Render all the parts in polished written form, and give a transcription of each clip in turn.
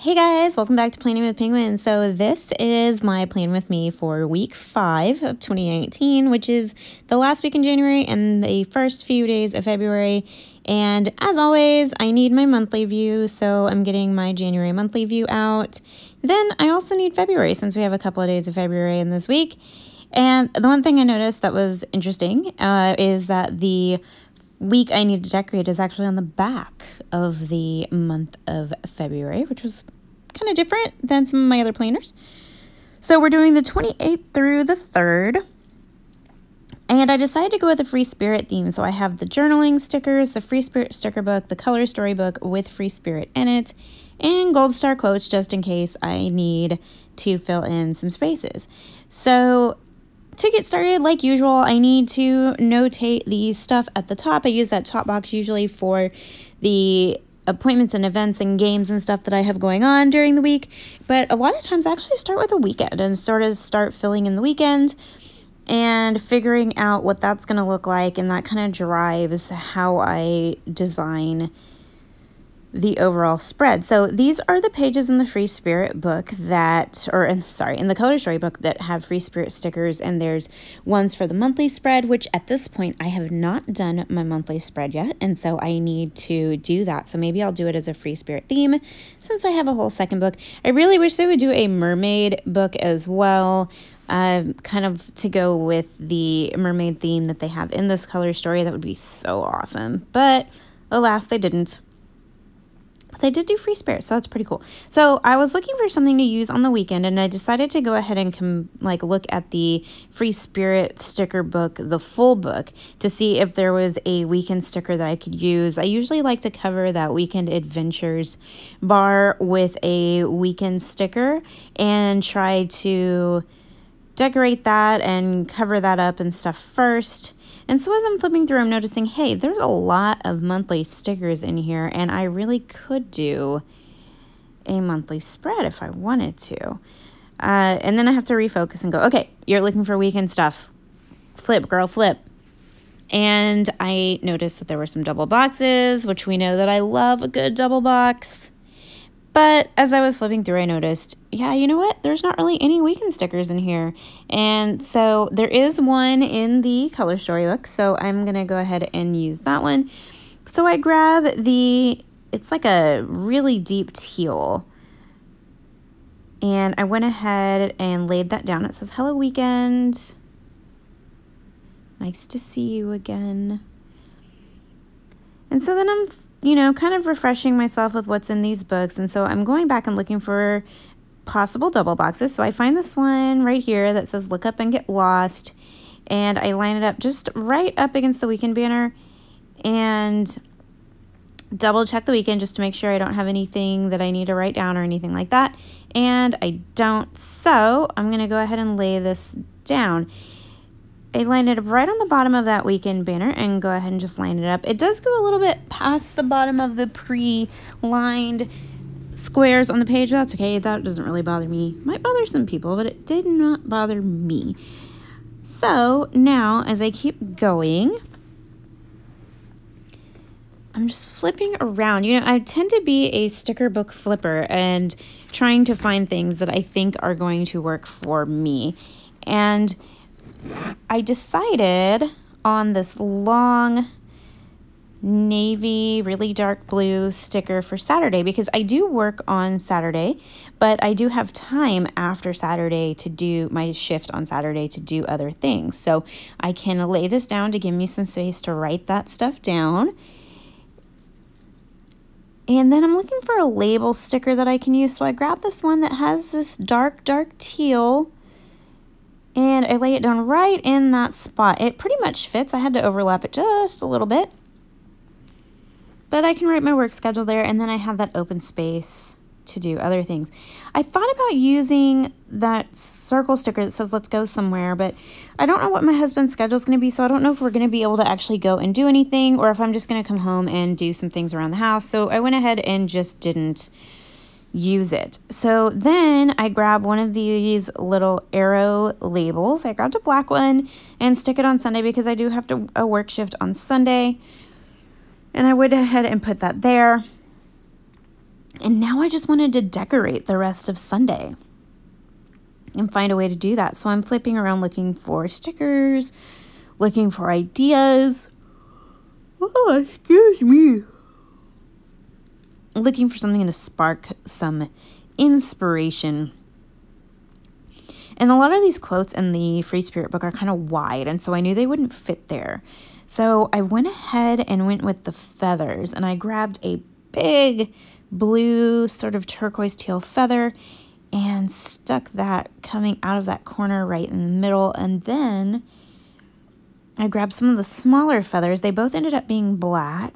Hey guys, welcome back to Planning with Penguins. So this is my plan with me for week 5 of 2019, which is the last week in January and the first few days of February. And as always, I need my monthly view, so I'm getting my January monthly view out. Then I also need February, since we have a couple of days of February in this week. And the one thing I noticed that was interesting is that the week I need to decorate is actually on the back of the month of February, which was kind of different than some of my other planners. So we're doing the 28th through the 3rd. And I decided to go with a free spirit theme. So I have the journaling stickers, the free spirit sticker book, the color storybook with free spirit in it, and gold star quotes just in case I need to fill in some spaces. So to get started, like usual, I need to notate the stuff at the top. I use that top box usually for the appointments and events and games and stuff that I have going on during the week. But a lot of times I actually start with a weekend and start filling in the weekend and figuring out what that's going to look like. And that kind of drives how I design the overall spread. So these are the pages in the free spirit book in the color story book that have free spirit stickers, and there's ones for the monthly spread, which at this point I have not done my monthly spread yet, and so I need to do that. So maybe I'll do it as a free spirit theme since I have a whole second book. I really wish they would do a mermaid book as well, kind of to go with the mermaid theme that they have in this color story. That would be so awesome, but alas, they didn't. They did do free spirit, so that's pretty cool. So I was looking for something to use on the weekend, and I decided to go ahead and look at the free spirit sticker book, the full book, to see if there was a weekend sticker that I could use. I usually like to cover that weekend adventures bar with a weekend sticker and try to decorate that and cover that up and stuff first. And so as I'm flipping through, I'm noticing, hey, there's a lot of monthly stickers in here, and I really could do a monthly spread if I wanted to. And then I have to refocus and go, okay, you're looking for weekend stuff. Flip, girl, flip. And I noticed that there were some double boxes, which we know that I love a good double box. But as I was flipping through, I noticed, yeah, you know what? There's not really any weekend stickers in here. And so there is one in the color storybook, so I'm going to go ahead and use that one. So I grab it's like a really deep teal. And I went ahead and laid that down. It says, hello, weekend. Nice to see you again. And so then I'm, kind of refreshing myself with what's in these books. And so I'm going back and looking for possible double boxes. So I find this one right here that says look up and get lost. And I line it up just right up against the weekend banner and double check the weekend just to make sure I don't have anything that I need to write down or anything like that. And I don't. So I'm going to go ahead and lay this down. I lined it up right on the bottom of that weekend banner and go ahead and just line it up. It does go a little bit past the bottom of the pre-lined squares on the page. That's okay. That doesn't really bother me. Might bother some people, but it did not bother me. So now as I keep going, I'm just flipping around. I tend to be a sticker book flipper and trying to find things that I think are going to work for me. And I decided on this long navy, really dark blue sticker for Saturday because I do work on Saturday, but I do have time after Saturday to do my shift on Saturday to do other things. So I can lay this down to give me some space to write that stuff down. And then I'm looking for a label sticker that I can use. So I grabbed this one that has this dark teal, and I lay it down right in that spot. It pretty much fits. I had to overlap it just a little bit. But I can write my work schedule there, and then I have that open space to do other things. I thought about using that circle sticker that says let's go somewhere, but I don't know what my husband's schedule is going to be, so I don't know if we're going to be able to actually go and do anything or if I'm just going to come home and do some things around the house. So I went ahead and just didn't use it. So then I grab one of these little arrow labels. I grabbed a black one and stick it on Sunday because I do have a work shift on Sunday. And I went ahead and put that there. And now I just wanted to decorate the rest of Sunday and find a way to do that. So I'm flipping around looking for stickers, looking for ideas. Oh, excuse me. Looking for something to spark some inspiration. And a lot of these quotes in the Free Spirit book are kind of wide, and so I knew they wouldn't fit there. So I went ahead and went with the feathers, and I grabbed a big blue sort of turquoise teal feather and stuck that coming out of that corner right in the middle. And then I grabbed some of the smaller feathers. They both ended up being black,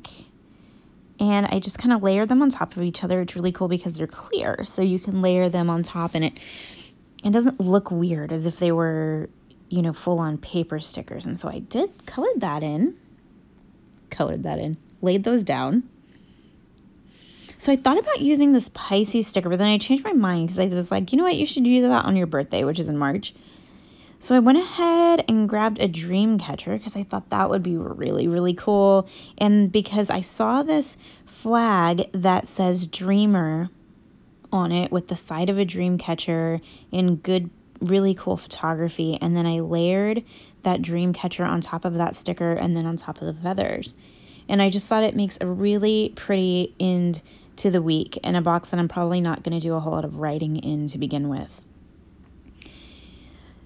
and I just kind of layered them on top of each other. It's really cool because they're clear, so you can layer them on top, and it doesn't look weird as if they were, you know, full-on paper stickers. And so I colored that in, laid those down. So I thought about using this Pisces sticker, but then I changed my mind because I was like, you know what, you should use that on your birthday, which is in March. So I went ahead and grabbed a dream catcher because I thought that would be really, really cool. And because I saw this flag that says Dreamer on it with the side of a dream catcher in good, really cool photography. And then I layered that dream catcher on top of that sticker and then on top of the feathers. And I just thought it makes a really pretty end to the week in a box that I'm probably not going to do a whole lot of writing in to begin with.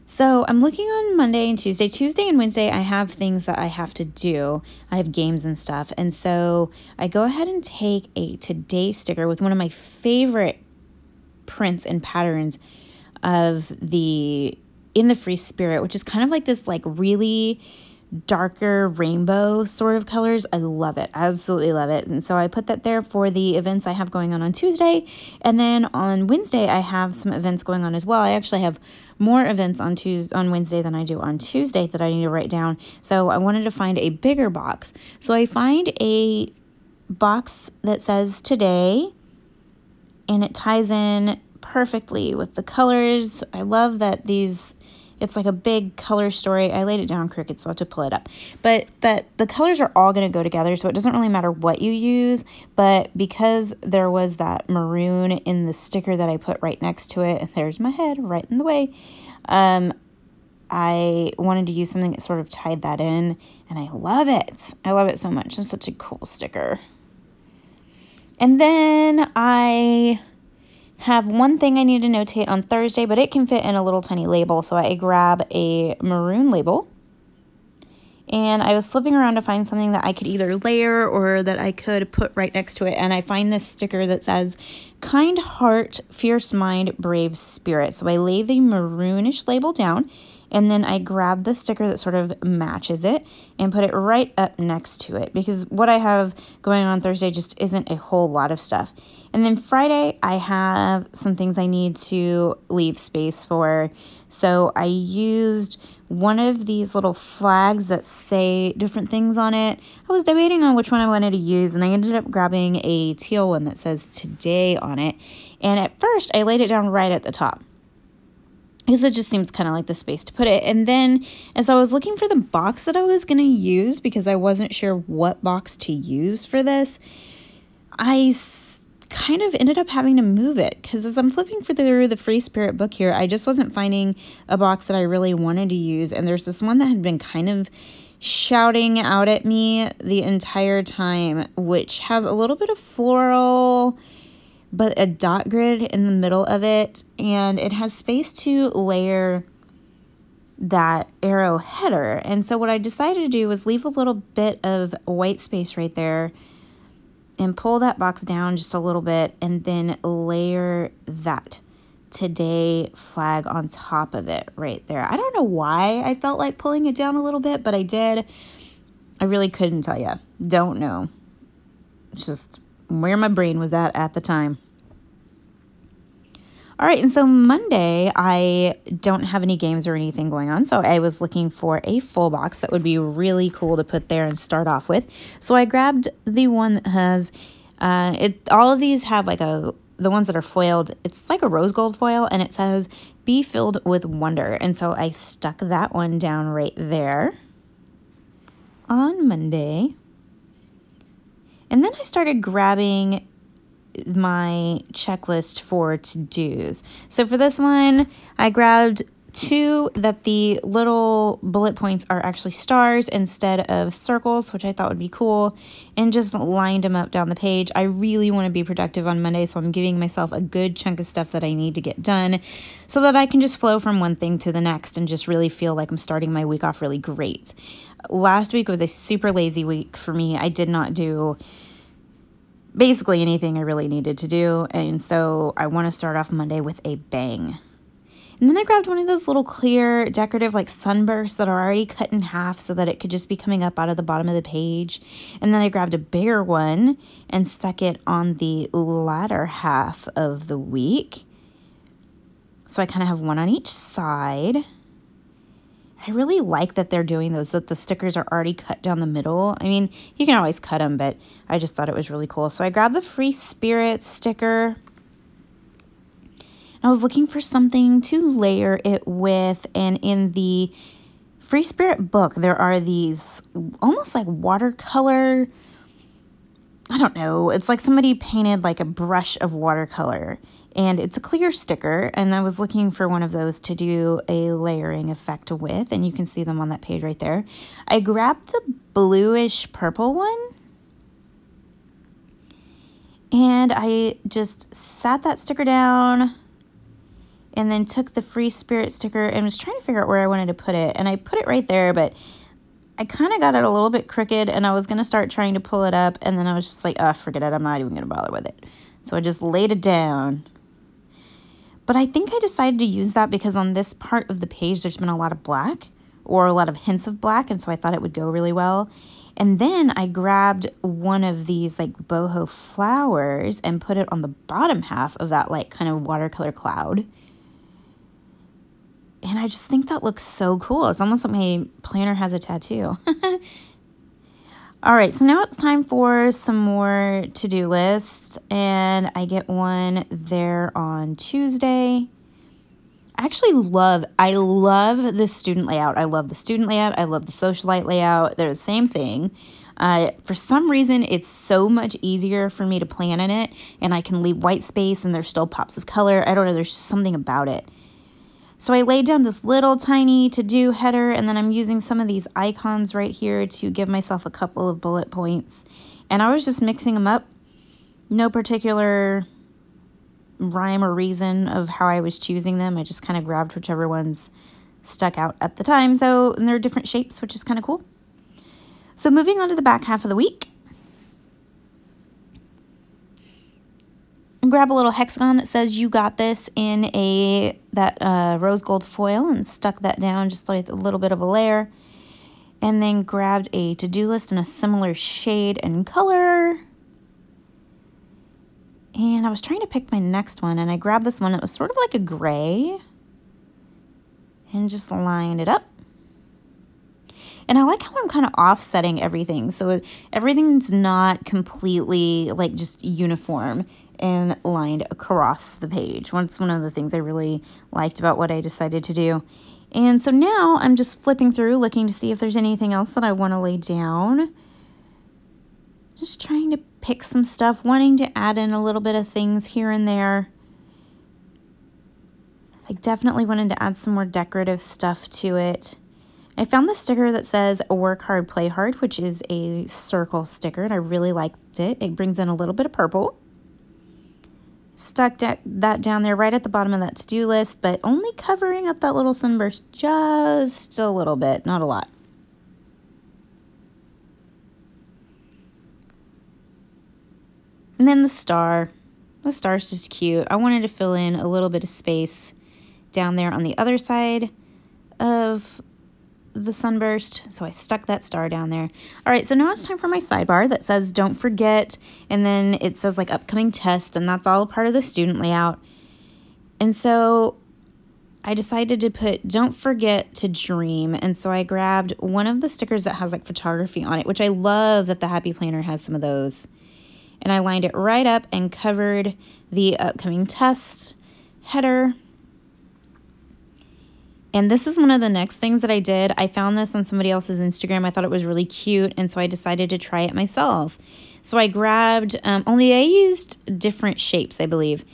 So I'm looking on Monday and Tuesday. Tuesday and Wednesday, I have things that I have to do. I have games and stuff. And so I go ahead and take a Today sticker with one of my favorite prints and patterns of in the Free Spirit, which is kind of like this like really darker rainbow sort of colors. I love it. I absolutely love it. And so I put that there for the events I have going on Tuesday. And then on Wednesday, I have some events going on as well. I actually have more events on Wednesday than I do on Tuesday that I need to write down. So I wanted to find a bigger box. So I find a box that says Today, and it ties in perfectly with the colors. I love that it's like a big color story. I laid it down crooked, so I have to pull it up. But the colors are all going to go together, so it doesn't really matter what you use. But because there was that maroon in the sticker that I put right next to it, and there's my head right in the way, I wanted to use something that sort of tied that in, and I love it. I love it so much. It's such a cool sticker. And then I have one thing I need to notate on Thursday, but it can fit in a little tiny label. So I grab a maroon label, and I was flipping around to find something that I could either layer or that I could put right next to it. And I find this sticker that says Kind Heart, Fierce Mind, Brave Spirit. So I lay the maroonish label down, and then I grab the sticker that sort of matches it and put it right up next to it, because what I have going on Thursday just isn't a whole lot of stuff. And then Friday, I have some things I need to leave space for. So I used one of these little flags that say different things on it. I was debating on which one I wanted to use, and I ended up grabbing a teal one that says Today on it. And at first, I laid it down right at the top, because it just seems kind of like the space to put it. And then as I was looking for the box that I was going to use, because I wasn't sure what box to use for this, I kind of ended up having to move it, because as I'm flipping through the Free Spirit book here, I just wasn't finding a box that I really wanted to use. And there's this one that had been kind of shouting out at me the entire time, which has a little bit of floral, but a dot grid in the middle of it, and it has space to layer that arrow header. And so what I decided to do was leave a little bit of white space right there and pull that box down just a little bit, and then layer that Today flag on top of it right there. I don't know why I felt like pulling it down a little bit, but I did. I really couldn't tell you. Don't know. It's just where my brain was at the time. All right, and so Monday, I don't have any games or anything going on, so I was looking for a full box that would be really cool to put there and start off with. So I grabbed the one that has, all of these have like the ones that are foiled, it's like a rose gold foil, and it says, Be Filled with Wonder. And so I stuck that one down right there on Monday. And then I started grabbing with my checklist for to-dos. So for this one, I grabbed 2 that the little bullet points are actually stars instead of circles, which I thought would be cool, and just lined them up down the page. I really want to be productive on Monday, so I'm giving myself a good chunk of stuff that I need to get done so that I can just flow from one thing to the next and just really feel like I'm starting my week off really great. Last week was a super lazy week for me. I did not do basically anything I really needed to do, and so I want to start off Monday with a bang. And then I grabbed one of those little clear decorative like sunbursts that are already cut in half so that it could just be coming up out of the bottom of the page. And then I grabbed a bigger one and stuck it on the latter half of the week. So I kind of have one on each side. I really like that they're doing those, that the stickers are already cut down the middle. I mean, you can always cut them, but I just thought it was really cool. So I grabbed the Free Spirit sticker. I was looking for something to layer it with, and in the Free Spirit book, there are these almost like watercolor, I don't know, it's like somebody painted like a brush of watercolor, and it's a clear sticker, and I was looking for one of those to do a layering effect with, and you can see them on that page right there. I grabbed the bluish purple one, and I just sat that sticker down, and then took the Free Spirit sticker and was trying to figure out where I wanted to put it. And I put it right there, but I kind of got it a little bit crooked, and I was going to start trying to pull it up, and then I was just like, oh, forget it. I'm not even going to bother with it. So I just laid it down. But I think I decided to use that because on this part of the page, there's been a lot of black, or a lot of hints of black, and so I thought it would go really well. And then I grabbed one of these like boho flowers and put it on the bottom half of that like kind of watercolor cloud. And I just think that looks so cool. It's almost like my planner has a tattoo. All right, so now it's time for some more to-do lists. And I get one there on Tuesday. I love the student layout. I love the student layout. I love the Socialite layout. They're the same thing. For some reason, it's so much easier for me to plan in it. And I can leave white space and there's still pops of color. I don't know, there's just something about it. So I laid down this little tiny to-do header, and then I'm using some of these icons right here to give myself a couple of bullet points. And I was just mixing them up. No particular rhyme or reason of how I was choosing them. I just kind of grabbed whichever ones stuck out at the time. And they're different shapes, which is kind of cool. So moving on to the back half of the week. Grab a little hexagon that says "You got this" in that rose gold foil, and stuck that down just like a little bit of a layer, and then grabbed a to-do list in a similar shade and color, and I was trying to pick my next one, and I grabbed this one. It was sort of like a gray, and just lined it up. And I like how I'm kind of offsetting everything, so everything's not completely like just uniform and lined across the page. It's one of the things I really liked about what I decided to do. And so now I'm just flipping through, looking to see if there's anything else that I want to lay down. Just trying to pick some stuff, wanting to add in a little bit of things here and there. I definitely wanted to add some more decorative stuff to it. I found the sticker that says "Work hard, play hard," which is a circle sticker, and I really liked it. It brings in a little bit of purple. Stuck that down there right at the bottom of that to-do list, but only covering up that little sunburst just a little bit, not a lot. And then the star. The star's just cute. I wanted to fill in a little bit of space down there on the other side of the sunburst, so I stuck that star down there. All right, so now it's time for my sidebar that says "Don't forget," and then it says like "Upcoming test," and that's all a part of the student layout. And so I decided to put "Don't forget to dream," and so I grabbed one of the stickers that has like photography on it, which I love that the Happy Planner has some of those. And I lined it right up and covered the upcoming test header. And this is one of the next things that I did. I found this on somebody else's Instagram. I thought it was really cute, and so I decided to try it myself. So I grabbed, only I used different shapes, I believe.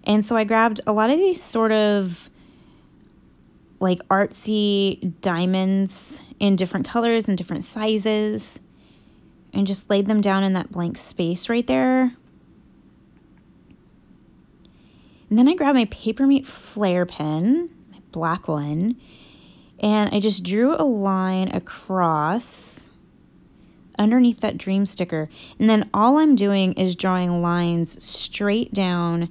And so I grabbed a lot of these sort of like artsy diamonds in different colors and different sizes, and just laid them down in that blank space right there. And then I grabbed my Paper Mate Flare pen, my black one, and I just drew a line across underneath that dream sticker. And then all I'm doing is drawing lines straight down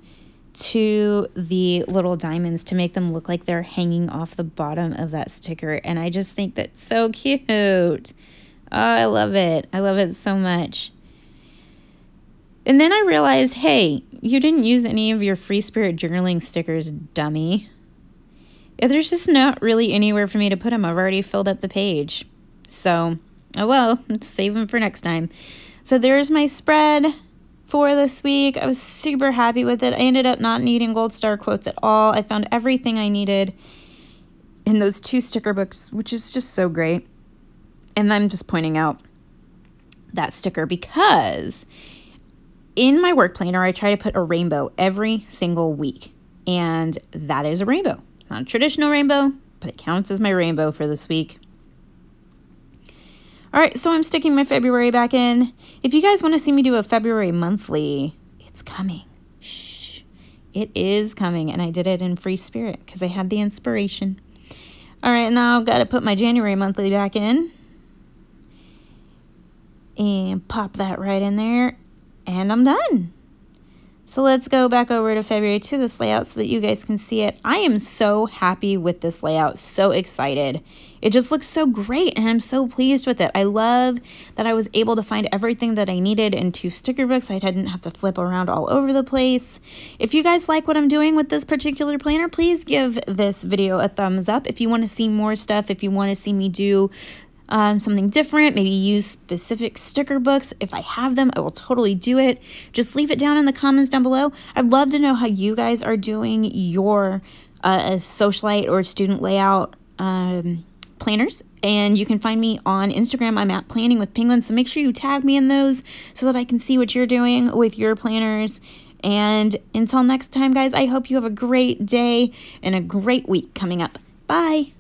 to the little diamonds to make them look like they're hanging off the bottom of that sticker. And I just think that's so cute. Oh, I love it. I love it so much. And then I realized, hey, you didn't use any of your Free Spirit journaling stickers, dummy. There's just not really anywhere for me to put them. I've already filled up the page. So, oh well, let's save them for next time. So there's my spread for this week. I was super happy with it. I ended up not needing gold star quotes at all. I found everything I needed in those 2 sticker books, which is just so great. And I'm just pointing out that sticker because in my work planner, I try to put a rainbow every single week. And that is a rainbow. It's not a traditional rainbow, but it counts as my rainbow for this week. All right, so I'm sticking my February back in. If you guys want to see me do a February monthly, it's coming. Shh. It is coming, and I did it in Free Spirit because I had the inspiration. All right, now I've got to put my January monthly back in. And pop that right in there, and I'm done. So let's go back over to February to this layout so that you guys can see it. I am so happy with this layout, so excited. It just looks so great, and I'm so pleased with it. I love that I was able to find everything that I needed in 2 sticker books. I didn't have to flip around all over the place. If you guys like what I'm doing with this particular planner, please give this video a thumbs up. If you want to see more stuff, if you want to see me do something different, maybe use specific sticker books. If I have them, I will totally do it. Just leave it down in the comments down below. I'd love to know how you guys are doing your Socialite or student layout planners. And you can find me on Instagram. I'm at Planning with Penguins. So make sure you tag me in those so that I can see what you're doing with your planners. And until next time, guys, I hope you have a great day and a great week coming up. Bye.